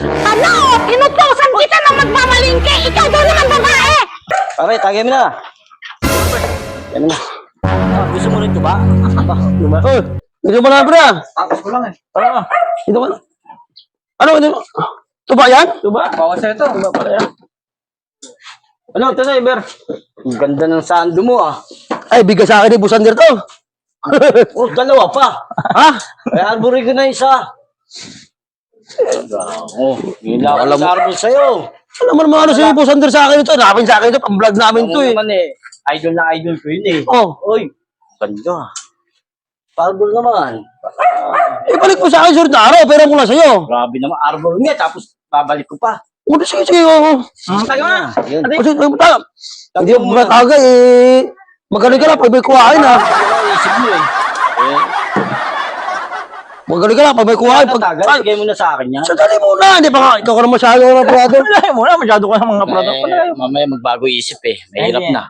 Ano? Inutusan kita na magmamalingke. Ikaw daw naman babae. Pare, tagay mo na. Tagay mo na. Gusto mo rin ito ba? Oh, ito ba na, bro? Tapos ko lang eh. Ito ba? Ano? Ito ba yan? Ito ba? Bawas sa ito. Ito ba pala yan? Ano, ito na, Iber. Ang ganda ng sando mo ah. Ay, bigay sa akin ni Busander to. Oh, dalawa pa. Ha? May arbori ko na isa. Oh, yun lang alam mo arbor sa'yo. Ano naman mga ano si Busander sa akin ito? Napin sa akin ito, pang-vlog namin to eh. Naman eh. Idol na idol ko yun eh. Oh, Oy, ganda. Arbor naman. ibalik mo sa akin sunod na araw, pera mo lang sa'yo. Grabe naman, arbor nga. Tapos babalik ko pa. Oh, sige, sige, oo. Tayo na. Yun. Kasi, hindi mo matagay eh. Magaling ka lang, pag may kuhain ha. Isip mo eh. Magaling ka lang, pag may kuhain. Tagal, bigay mo na sa akin yan. Sadali muna, hindi pa nga, ikaw ka na masyado na prado. Wala mo na, masyado ka ng mga product. Mamaya magbago isip eh. Mahirap na.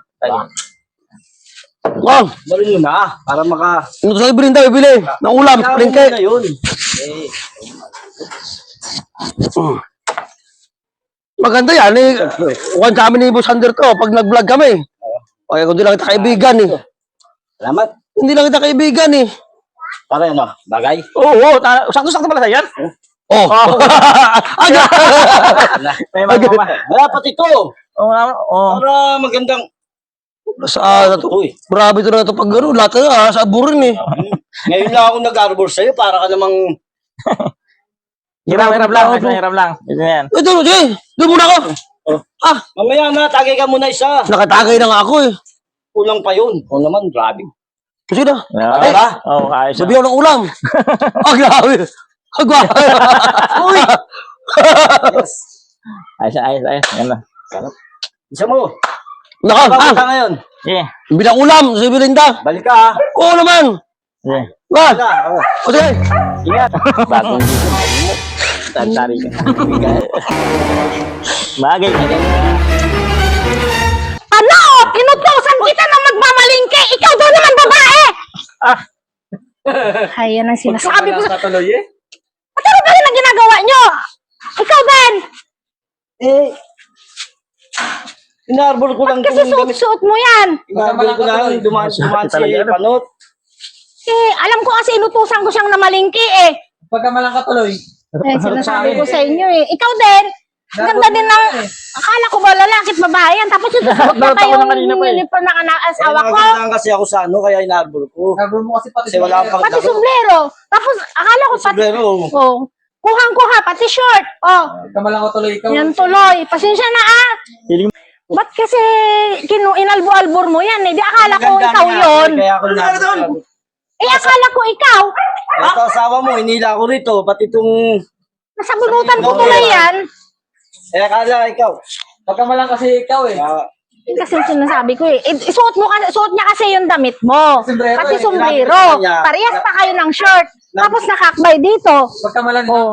Wow, Barin mo na, para maka... ano sa ibilin daw, ibili. Ng ulam, palengke. na yun. Maganda yan eh. Huwag sa amin ni Busander to, pag nag-vlog kami. Okay, kung hindi lang kita kaibigan eh. Salamat. Hindi lang kita kaibigan eh. Para ano, bagay? Oo, sakto-sakto pala sa'yo yan. Oh. Aga. May mga Wala pati ito. Oo, oo. Para magandang... Sa to. Uy, Grabe to na ito pag gano'n. Lahat na sa burin eh. ngayon lang ako nag-arbor sa'yo para ka namang... Hirap lang, hirap lang. Ito na yan. Ito, sige. Doon muna ako. Ah, Mamaya na, tagay ka muna isa. nakatagay na nga ako eh. Kulang pa yun. O naman, grabe. Sige na. Okay. Oo, ayos. Sabi ako ng ulam. Ah, grabe. Ah, grabe. Uy. Ayos. Yan lang. Isa mo. Naka, Baka ah. ngayon. Sige. Bilang ulam, si Belinda. Balik ka ha. Oo naman. Sige. Ba? Wala. Oh. O sige. Ingat. Bagong dito. Tari ka. Bagay. Ano? Inutusan kita na magmamalingke. Ikaw daw naman babae. Ay, yan ang sinasabi ko. Katuloy eh. At ano ba rin ang ginagawa nyo? Ikaw din. Eh. Inarbor ko lang Ba't kasi itong gamit. suot-suot mo yan? Inarbor ko lang. Dumaan si Panot. Eh, alam ko kasi inutusan ko siyang namalingki eh. Pagkamalang katuloy. Eh, sinasabi ko sa inyo eh. Ikaw din. Ang ganda din ng... Akala ko ba lalaki at babae yan. Tapos yung suot pa Dapat ako yung na kanina pa eh. uniform ng asawa ko. Nagandaan kasi ako sa ano, kaya inarbor ko. Nabro mo kasi pati. Kasi wala akong Pati pagdaro. sombrero. Tapos akala ko pati... Sombrero. Oh. Kuhang-kuha, pati short. Oh. Pagkamalang katuloy ikaw. Yan tuloy. Pasensya na ah. Hiling Ba't kasi inalbo-albor mo yan eh? Di akala ko Nagandaan ikaw nga, yun. Kaya ako inarbor. Eh akala ko ikaw. Ito asawa mo, hinila ko rito. Pati itong... Nasa bunutan ko tuloy yan. Eh, akala ikaw. Pagkamalang kasi ikaw eh. Yun kasi yung sinasabi ko eh. Suot niya kasi yung damit mo. Sombrero Pati eh. sombrero. Sinabi ko sa kanya. Parehas pa kayo ng shirt. Tapos nakakbay dito. Pagkamalang Oh.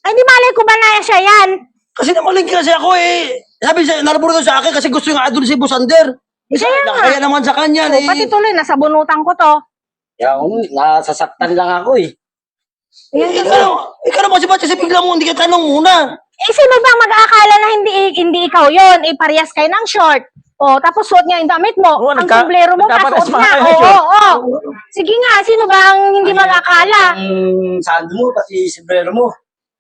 Ay, di malay ko ba na siya yan? Kasi namalingki kasi ako eh. Sabi siya, narburo daw sa akin kasi gusto yung idol si Busander. Kaya nga. Kaya naman sa kanya Oh, eh. pati tuloy, nasa bunutan ko to. Kaya ako, nasasaktan lang ako eh. Ikaw naman si Bacha, bigla mo, hindi ka tanong muna. Eh, sino bang mag-aakala na hindi ikaw yon? Eh, parehas kayo ng short. Oh, tapos suot niya yung damit mo. Oo, Ang sombrero mo, nagkapares pasuot mga niya. kayo ng Oo, short. oo. Sige nga, sino bang hindi mag-aakala? Ang sando mo, pati sombrero mo.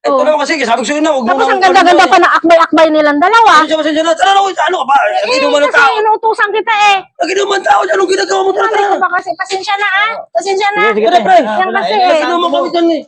Ito naman kasi, sabi ko sa'yo na, huwag mo Tapos na- ang ganda-ganda pa na akbay-akbay nilang dalawa. Pasensya na, tara na, ano ka ba? Naginuman ng Kasi tao. inutusan kita eh. Naginuman ng tao, anong ginagawa mo? Tara, Malay ko tara. ba kasi? Pasensya na ah. Pasensya na. Sige, Tara, pre. Yan kasi Ay, eh. Naginuman kami dyan eh.